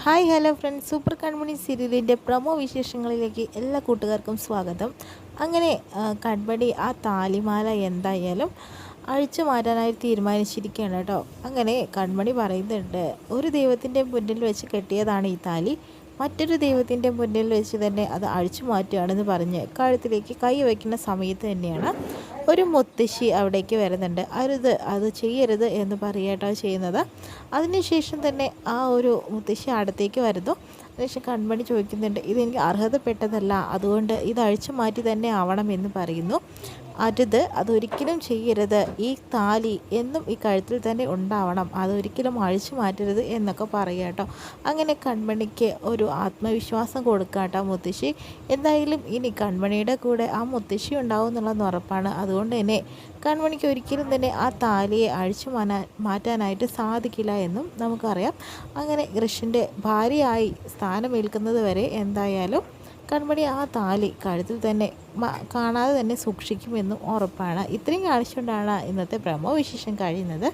Hi hello friends, super കൺമണി സീരിയലിൻ്റെ promo വിശേഷങ്ങളിലേക്ക് എല്ലാ കൂട്ടുകാർക്കും സ്വാഗതം. അങ്ങനെ കൺമണി ആ താലിമാല എന്തായാലും അഴിച്ചു മാറ്റാനായി തീരുമാനിച്ചിരിക്കുകയാണ് കേട്ടോ. അങ്ങനെ കൺമണി പറയുന്നുണ്ട്, ഒരു ദൈവത്തിൻ്റെ മുന്നിൽ വെച്ച് കെട്ടിയതാണ് ഈ താലി, മറ്റൊരു ദൈവത്തിൻ്റെ മുന്നിൽ വെച്ച് തന്നെ അത് അഴിച്ചു മാറ്റുകയാണെന്ന് പറഞ്ഞ് കഴുത്തിലേക്ക് കൈ വയ്ക്കുന്ന സമയത്ത് തന്നെയാണ് ഒരു മുത്തശ്ശി അവിടേക്ക് വരുന്നുണ്ട്. അരുത്, അത് ചെയ്യരുത് എന്ന് പറയാട്ടോ ചെയ്യുന്നത്. അതിനുശേഷം തന്നെ ആ ഒരു മുത്തശ്ശി അടുത്തേക്ക് വരുന്നു. അതിനുശേഷം കൺമണി ചോദിക്കുന്നുണ്ട്, ഇതെനിക്ക് അർഹതപ്പെട്ടതല്ല, അതുകൊണ്ട് ഇത് അഴിച്ചു മാറ്റി തന്നെ ആവണമെന്ന് പറയുന്നു. അരുത്, അതൊരിക്കലും ചെയ്യരുത്, ഈ താലി എന്നും ഈ കഴുത്തിൽ തന്നെ ഉണ്ടാവണം, അതൊരിക്കലും അഴിച്ചു മാറ്റരുത് എന്നൊക്കെ പറയുക കേട്ടോ. അങ്ങനെ കൺമണിക്ക് ഒരു ആത്മവിശ്വാസം കൊടുക്കാട്ടോ മുത്തശ്ശി. എന്തായാലും ഇനി കൺമണിയുടെ കൂടെ ആ മുത്തശ്ശി ഉണ്ടാവും എന്നുള്ളത് ഉറപ്പാണ്. അതുകൊണ്ട് തന്നെ കൺമണിക്ക് ഒരിക്കലും തന്നെ ആ താലിയെ അഴിച്ചു മാറ്റാനായിട്ട് സാധിക്കില്ല എന്നും നമുക്കറിയാം. അങ്ങനെ കൃഷ്ണൻ്റെ ഭാര്യയായി സ്ഥാനമേൽക്കുന്നത് വരെ എന്തായാലും കൺമണി ആ താലി കഴുത്തിൽ തന്നെ കാണാതെ തന്നെ സൂക്ഷിക്കുമെന്നും ഉറപ്പാണ്. ഇത്രയും കാണിച്ചുകൊണ്ടാണ് ഇന്നത്തെ പ്രമോ വിശേഷം കഴിയുന്നത്.